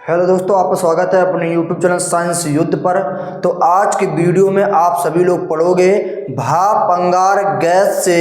Hello दोस्तों, आपका स्वागत है अपने यूट्यूब चैनल साइंस युद्ध पर। तो आज की वीडियो में आप सभी लोग पढ़ोगे भाप अंगार गैस से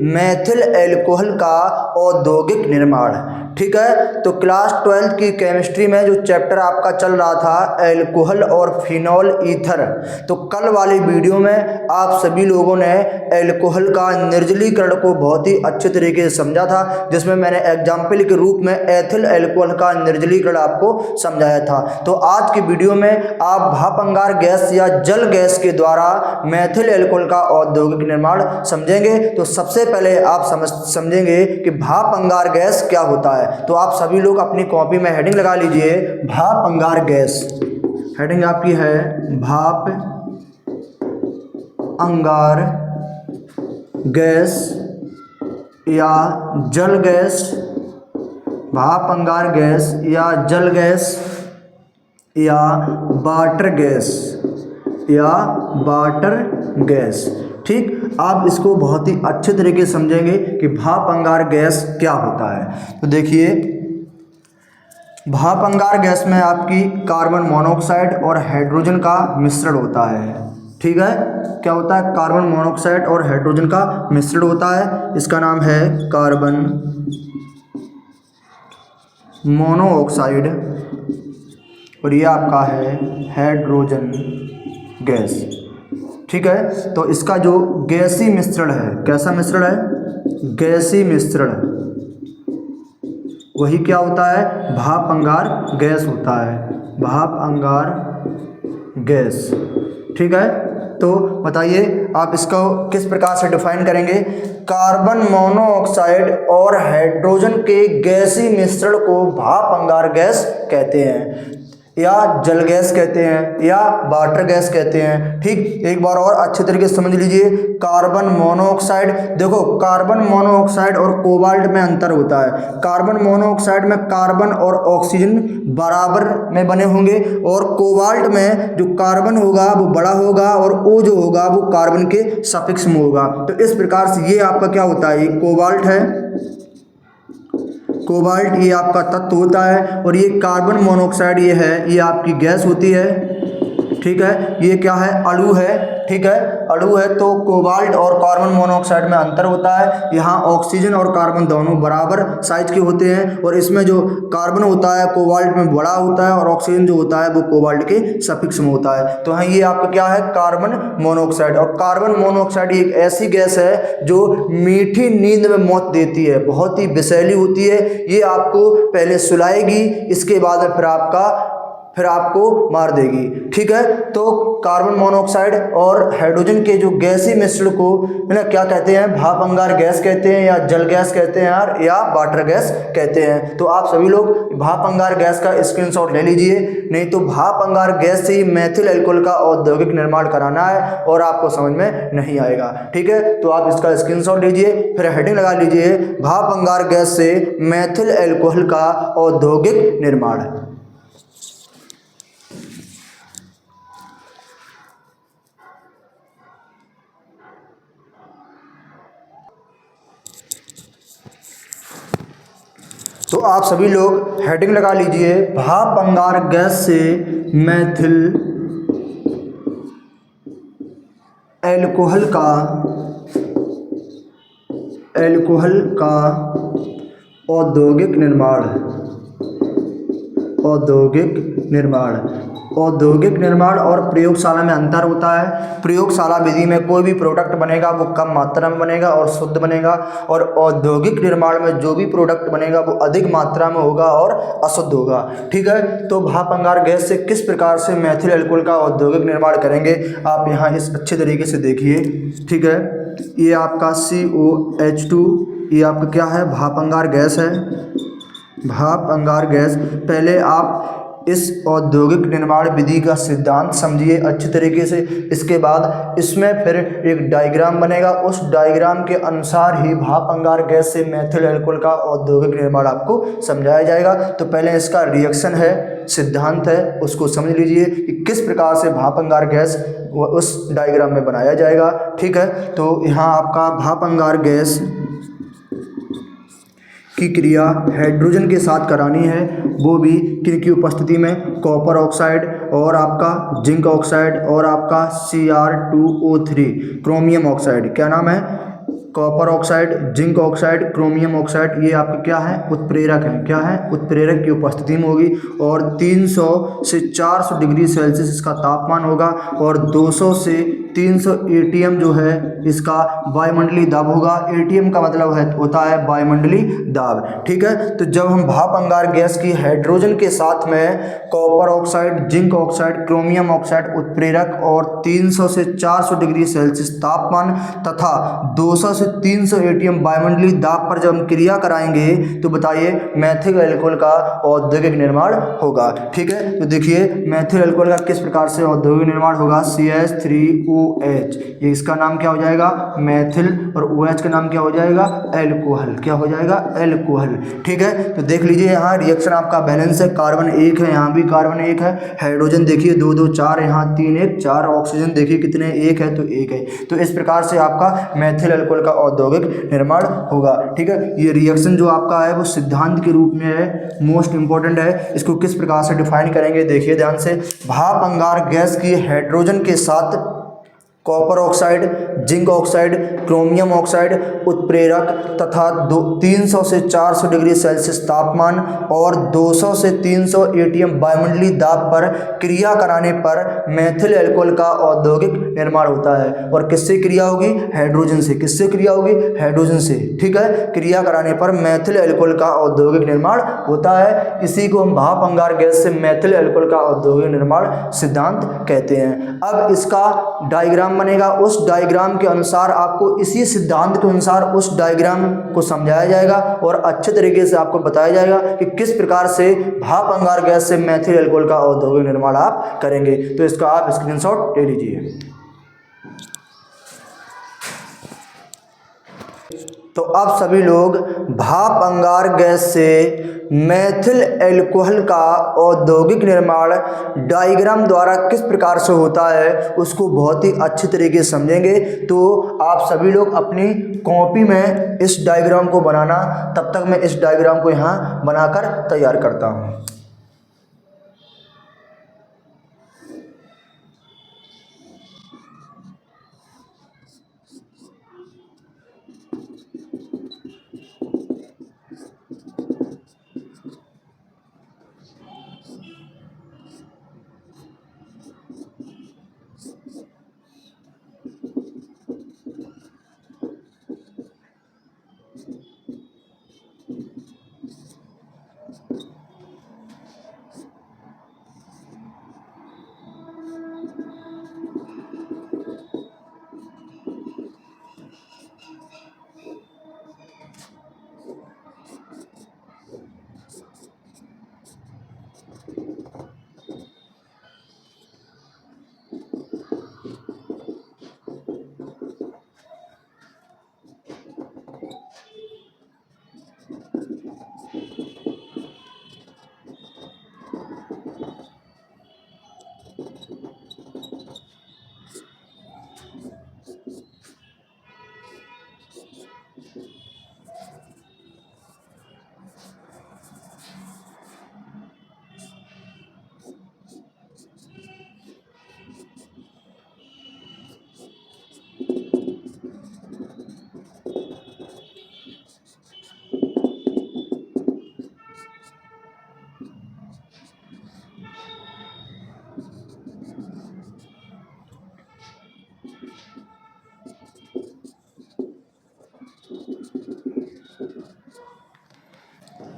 मेथिल एल्कोहल का औद्योगिक निर्माण। ठीक है, तो क्लास 12 की केमिस्ट्री में जो चैप्टर आपका चल रहा था एल्कोहल और फिनॉल ईथर, तो कल वाली वीडियो में आप सभी लोगों ने एल्कोहल का निर्जलीकरण को बहुत ही अच्छे तरीके से समझा था, जिसमें मैंने एग्जाम्पल के रूप में एथिल एल्कोहल का निर्जलीकरण आपको समझाया था। तो आज की वीडियो में आप भाप अंगार गैस या जल गैस के द्वारा मेथिल एल्कोहल का औद्योगिक निर्माण समझेंगे। तो सबसे पहले आप समझेंगे कि भाप अंगार गैस क्या होता है। तो आप सभी लोग अपनी कॉपी में हेडिंग लगा लीजिए, भाप अंगार गैस। हेडिंग आपकी है भाप अंगार गैस या जल गैस, भाप अंगार गैस या जल गैस या वाटर गैस या वाटर गैस। ठीक, आप इसको बहुत ही अच्छे तरीके से समझेंगे कि भाप अंगार गैस क्या होता है। तो देखिए, भाप अंगार गैस में आपकी कार्बन मोनोऑक्साइड और हाइड्रोजन का मिश्रण होता है। ठीक है, क्या होता है? कार्बन मोनोऑक्साइड और हाइड्रोजन का मिश्रण होता है। इसका नाम है कार्बन मोनोऑक्साइड और ये आपका है हाइड्रोजन गैस। ठीक है, तो इसका जो गैसीय मिश्रण है, कैसा मिश्रण है? गैसीय मिश्रण, वही क्या होता है? भाप अंगार गैस होता है, भाप अंगार गैस। ठीक है, तो बताइए आप इसको किस प्रकार से डिफाइन करेंगे? कार्बन मोनोऑक्साइड और हाइड्रोजन के गैसीय मिश्रण को भाप अंगार गैस कहते हैं, या जल गैस कहते हैं, या वाटर गैस कहते हैं। ठीक, एक बार और अच्छे तरीके से समझ लीजिए। कार्बन मोनोऑक्साइड, देखो कार्बन मोनोऑक्साइड और कोबाल्ट में अंतर होता है। कार्बन मोनोऑक्साइड में कार्बन और ऑक्सीजन बराबर में बने होंगे, और कोबाल्ट में जो कार्बन होगा वो बड़ा होगा और O जो होगा वो कार्बन के सफिक्स में होगा। तो इस प्रकार से ये आपका क्या होता है? ये कोबाल्ट है, कोबाल्ट ये आपका तत्व होता है, और ये कार्बन मोनोऑक्साइड ये है, ये आपकी गैस होती है। ठीक है, ये क्या है? अणु है। ठीक है, अणु है। तो कोबाल्ट और कार्बन मोनोऑक्साइड में अंतर होता है। यहाँ ऑक्सीजन और कार्बन दोनों बराबर साइज के होते हैं, और इसमें जो कार्बन होता है कोबाल्ट में बड़ा होता है, और ऑक्सीजन जो होता है वो कोबाल्ट के सफिक्स में होता है। तो हाँ, ये आपका क्या है? Carbon monoxide. और कार्बन मोनोऑक्साइड एक ऐसी गैस है जो मीठी नींद में मौत देती है, बहुत ही विषैली होती है। ये आपको पहले सुलाएगी, इसके बाद फिर आपको मार देगी। ठीक है, तो कार्बन मोनोऑक्साइड और हाइड्रोजन के जो गैसीय मिश्रण को ना क्या कहते हैं? भाप अंगार गैस कहते हैं, या जल गैस कहते हैं यार, या वाटर गैस कहते हैं। तो आप सभी लोग भाप अंगार गैस का स्क्रीनशॉट ले लीजिए, नहीं तो भाप अंगार गैस से ही मेथिल एल्कोहल का औद्योगिक निर्माण कराना है और आपको समझ में नहीं आएगा। ठीक है, तो आप इसका स्क्रीनशॉट लीजिए, फिर हेडिंग लगा लीजिए, भाप अंगार गैस से मेथिल एल्कोहल का औद्योगिक निर्माण। तो आप सभी लोग हेडिंग लगा लीजिए, भाप अंगार गैस से मेथिल एल्कोहल का औद्योगिक निर्माण। औद्योगिक निर्माण और प्रयोगशाला में अंतर होता है। प्रयोगशाला विधि में कोई भी प्रोडक्ट बनेगा वो कम मात्रा में बनेगा और शुद्ध बनेगा, और औद्योगिक निर्माण में जो भी प्रोडक्ट बनेगा वो अधिक मात्रा में होगा और अशुद्ध होगा। ठीक है, तो भाप अंगार गैस से किस प्रकार से मेथिल एल्कोहल का औद्योगिक निर्माण करेंगे आप यहाँ इस अच्छे तरीके से देखिए। ठीक है, ये आपका COH2, ये आपका क्या है? भाप अंगार गैस है, भाप अंगार गैस। पहले आप इस औद्योगिक निर्माण विधि का सिद्धांत समझिए अच्छे तरीके से। इसके बाद इसमें फिर एक डायग्राम बनेगा, उस डायग्राम के अनुसार ही भाप अंगार गैस से मेथिल एल्कोहल का औद्योगिक निर्माण आपको समझाया जाएगा। तो पहले इसका रिएक्शन है, सिद्धांत है, उसको समझ लीजिए कि किस प्रकार से भाप अंगार गैस उस डायग्राम में बनाया जाएगा। ठीक है, तो यहाँ आपका भाप अंगार गैस की क्रिया हाइड्रोजन के साथ करानी है, वो भी किन की उपस्थिति में, कॉपर ऑक्साइड और आपका जिंक ऑक्साइड और आपका Cr2O3 क्रोमियम ऑक्साइड, क्या नाम है, copper oxide, zinc oxide, chromium oxide, ये आपके क्या है, उत्प्रेरक है, क्या है, उत्प्रेरक की उपस्थिति में होगी और 300 से 400 डिग्री सेल्सियस इसका तापमान होगा और 200 से 300 एटीएम जो है इसका वायुमंडलीय दाब होगा। एटीएम का मतलब होता है वायुमंडलीय दाब, ठीक है। तो जब हम भाप अंगार गैस की हाइड्रोजन के साथ में copper oxide, zinc oxide, chromium oxide उत्प्रेरक और 300 से 400 डिग्री सेल्सियस तापमान तथा 200 से 300 एटीएम वायुमंडलीय दाब पर जब हम क्रिया कराएंगे तो बताइए मैथिल अल्कोहल का औद्योगिक निर्माण होगा, ठीक है। तो देखिए मैथिल अल्कोहल का किस प्रकार से औद्योगिक निर्माण होगा, CH3OH, ये इसका नाम क्या हो जाएगा, मैथिल, और OH का नाम क्या हो जाएगा, एल्कोहल, क्या हो जाएगा, एल्कोहल, ठीक है। तो देख लीजिए यहाँ रिएक्शन आपका बैलेंस है, कार्बन 1 है, यहाँ भी कार्बन 1 है, हाइड्रोजन देखिए 2 2 4, यहाँ 3 1 4, ऑक्सीजन देखिए कितने 1 है तो 1 है। तो इस प्रकार से आपका मैथिल अल्कोहल का औद्योगिक निर्माण होगा, ठीक है। ये रिएक्शन जो आपका है वो सिद्धांत के रूप में है, मोस्ट इंपॉर्टेंट है, इसको किस प्रकार से डिफाइन करेंगे देखिए ध्यान से। भाप अंगार गैस की हाइड्रोजन के साथ copper oxide, zinc oxide, chromium oxide उत्प्रेरक तथा 300 से 400 डिग्री सेल्सियस तापमान और 200 से 300 एटीएम वायुमंडलीय दाब पर क्रिया कराने पर मैथिल अल्कोहल का औद्योगिक निर्माण होता है। और किससे क्रिया होगी, हाइड्रोजन से, किससे क्रिया होगी, हाइड्रोजन से, ठीक है। क्रिया कराने पर मैथिल अल्कोहल का औद्योगिक निर्माण होता है, इसी को हम भाप अंगार गैस से मैथिल अल्कोहल का औद्योगिक निर्माण सिद्धांत कहते हैं। अब इसका डायग्राम बनेगा, उस डायग्राम के अनुसार आपको इसी सिद्धांत के अनुसार उस डायग्राम को समझाया जाएगा और अच्छे तरीके से आपको बताया जाएगा कि किस प्रकार से भाप अंगार गैस से मैथिल अल्कोहल का औद्योगिक निर्माण आप करेंगे। तो इसका आप स्क्रीनशॉट ले लीजिए। तो अब सभी लोग भाप अंगार गैस से मैथिल अल्कोहल का औद्योगिक निर्माण डायग्राम द्वारा किस प्रकार से होता है उसको बहुत ही अच्छे तरीके से समझेंगे। तो आप सभी लोग अपनी कॉपी में इस डायग्राम को बनाना, तब तक मैं इस डायग्राम को यहाँ बनाकर तैयार करता हूँ।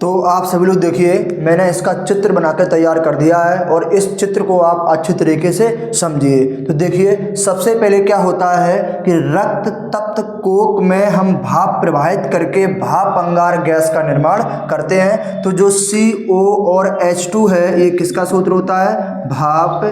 तो आप सभी लोग देखिए मैंने इसका चित्र बनाकर तैयार कर दिया है और इस चित्र को आप अच्छी तरीके से समझिए। तो देखिए सबसे पहले क्या होता है कि रक्त तप्त कोक में हम भाप प्रवाहित करके भाप अंगार गैस का निर्माण करते हैं। तो जो CO और H2 है ये किसका सूत्र होता है, भाप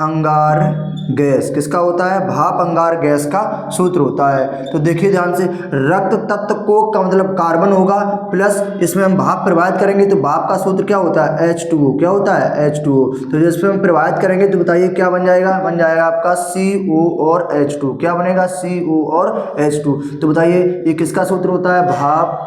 अंगार गैस, किसका होता है, भाप अंगार गैस का सूत्र होता है। तो देखिए ध्यान से, रक्त तत्व कोक का मतलब कार्बन होगा प्लस इसमें हम भाप प्रवाहित करेंगे तो भाप का सूत्र क्या होता है, H2O, क्या होता है, H2O। तो जिसमें हम प्रवाहित करेंगे तो बताइए क्या बन जाएगा, बन जाएगा आपका CO और H2, क्या बनेगा, CO और H2। तो बताइए ये किसका सूत्र होता है, भाप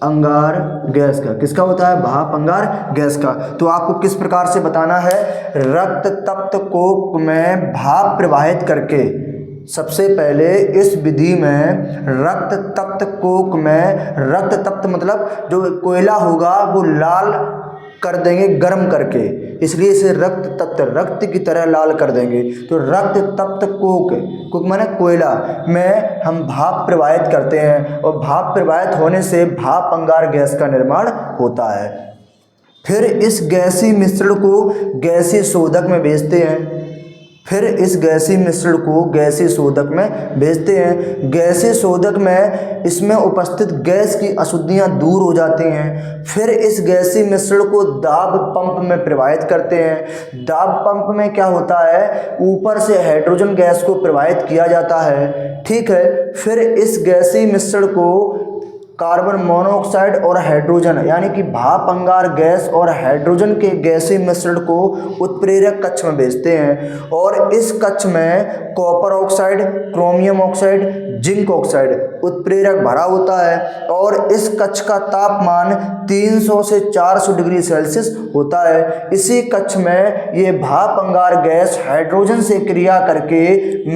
अंगार गैस का। किसका होता है? भाप अंगार गैस का। तो आपको किस प्रकार से बताना है? रक्त तप्त कोक में भाप प्रवाहित करके, सबसे पहले इस विधि में रक्त तप्त कोक में, रक्त तप्त मतलब जो कोयला होगा वो लाल कर देंगे गर्म करके, इसलिए इसे रक्त तप्त, रक्त की तरह लाल कर देंगे। तो रक्त तप्त कोक, कोक माने कोयला में हम भाप प्रवाहित करते हैं और भाप प्रवाहित होने से भाप अंगार गैस का निर्माण होता है। फिर इस गैसीय मिश्रण को गैसीय शोधक में भेजते हैं। फिर इस गैसीय मिश्रण को गैसीय शोधक में भेजते हैं। गैसीय शोधक में इसमें उपस्थित गैस की अशुद्धियां दूर हो जाती हैं। फिर इस गैसीय मिश्रण को दाब पंप में प्रवाहित करते हैं। दाब पंप में क्या होता है? ऊपर से हाइड्रोजन गैस को प्रवाहित किया जाता है, ठीक है। फिर इस गैसीय मिश्रण को कार्बन मोनोऑक्साइड और हाइड्रोजन, यानी कि भाप अंगार गैस और हाइड्रोजन के गैसीय मिश्रण को उत्प्रेरक कक्ष में भेजते हैं और इस कक्ष में copper oxide, chromium oxide, zinc oxide उत्प्रेरक भरा होता है और इस कक्ष का तापमान 300 से 400 डिग्री सेल्सियस होता है। इसी कक्ष में ये भाप अंगार गैस हाइड्रोजन से क्रिया करके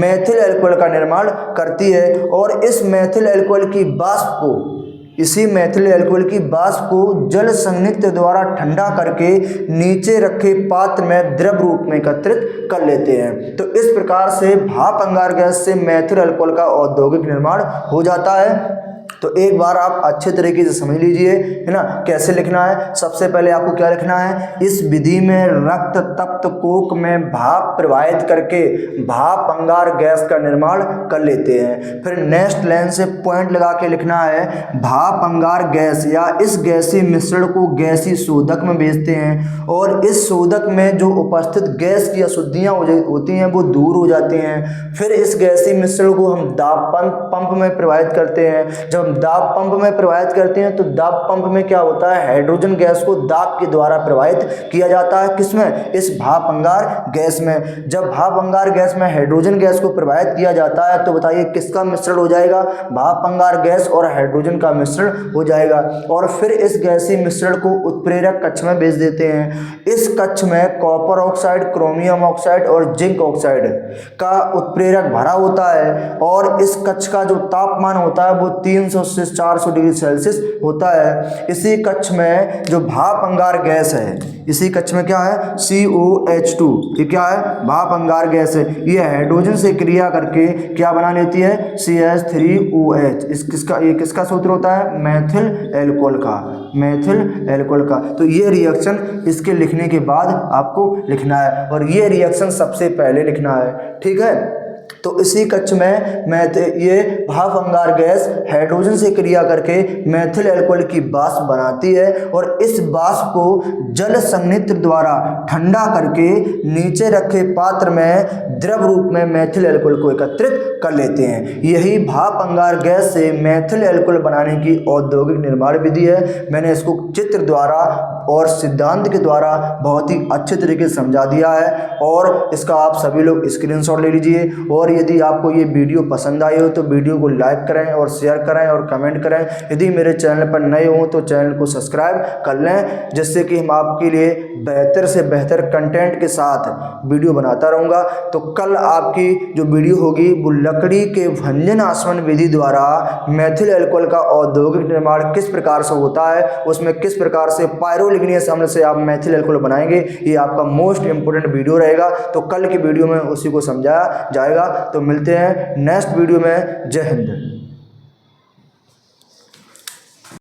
मेथिल एल्कोहल का निर्माण करती है और इस मेथिल एल्कोहल की वाष्प को, इसी मेथिल एल्कोहल की वाष्प को जल संयुक्त द्वारा ठंडा करके नीचे रखे पात्र में द्रव रूप में एकत्रित कर लेते हैं। तो इस प्रकार से भाप अंगार गैस से मेथिल एल्कोहल का औद्योगिक निर्माण हो जाता है। तो एक बार आप अच्छे तरीके से समझ लीजिए, है ना, कैसे लिखना है। सबसे पहले आपको क्या लिखना है? इस विधि में रक्त तप्त कोक में भाप प्रवाहित करके भाप अंगार गैस का निर्माण कर लेते हैं। फिर नेक्स्ट लाइन से पॉइंट लगा के लिखना है, भाप अंगार गैस या इस गैसीय मिश्रण को गैसीय शोधक में भेजते हैं और इस शोधक में जो उपस्थित गैस की अशुद्धियां होती हैं वो दूर हो जाती हैं। फिर इस गैसीय मिश्रण को हम दाब पंप में प्रवाहित करते हैं। जब दाब पंप में प्रवाहित करते हैं तो दाब पंप में क्या होता है? हाइड्रोजन गैस को दाब के द्वारा प्रवाहित किया जाता है। किसमें? इस भाप अंगार गैस में। जब भाप अंगार गैस में हाइड्रोजन गैस को प्रवाहित किया जाता है तो बताइए किसका मिश्रण हो जाएगा? भाप अंगार गैस और हाइड्रोजन का मिश्रण हो जाएगा। और फिर इस गैसीय मिश्रण को उत्प्रेरक कक्ष में भेज देते हैं। इस कक्ष में कॉपर ऑक्साइड, क्रोमियम ऑक्साइड और जिंक ऑक्साइड का उत्प्रेरक भरा होता है और इस कक्ष का जो तापमान होता है वो 300 से 400 डिग्री सेल्सियस होता है। इसी कक्ष में जो भाप अंगार गैस है, इसी कक्ष में क्या है? COH2, ये क्या है? भाप अंगार गैस है। ये हाइड्रोजन से क्रिया करके क्या बना लेती है? CH3OH। ये किसका सूत्र होता है? मेथिल एल्कोहल का, मेथिल एल्कोहल का। तो ये रिएक्शन इसके लिखने के बाद आपको लिखना है और ये रिएक्शन सबसे पहले लिखना है, ठीक है। तो इसी कक्ष में ये भाप अंगार गैस हाइड्रोजन से क्रिया करके मेथिल एल्कोहल की वाष्प बनाती है और इस वाष्प को जल संयुक्त द्वारा ठंडा करके नीचे रखे पात्र में द्रव रूप में मेथिल एल्कोहल को एकत्रित कर लेते हैं। यही भाप अंगार गैस से मेथिल एल्कोहल बनाने की औद्योगिक निर्माण विधि है। मैंने इसको चित्र द्वारा और सिद्धांत के द्वारा बहुत ही अच्छे तरीके से समझा दिया है और इसका आप सभी लोग स्क्रीनशॉट ले लीजिए। और यदि आपको ये वीडियो पसंद आई हो तो वीडियो को लाइक करें और शेयर करें और कमेंट करें। यदि मेरे चैनल पर नए हों तो चैनल को सब्सक्राइब कर लें, जिससे कि हम आपके लिए बेहतर से बेहतर कंटेंट के साथ वीडियो बनाता रहूँगा। तो कल आपकी जो वीडियो होगी वो लकड़ी के भंजन आसवन विधि द्वारा मेथिल एल्कोहल का औद्योगिक निर्माण किस प्रकार से होता है, उसमें किस प्रकार से पायरोलिग्नीयस अम्ल से आप मेथिल एल्कोहल बनाएंगे, ये आपका मोस्ट इंपोर्टेंट वीडियो रहेगा। तो कल की वीडियो में उसी को समझाया जाएगा। तो मिलते हैं नेक्स्ट वीडियो में। जय हिंद।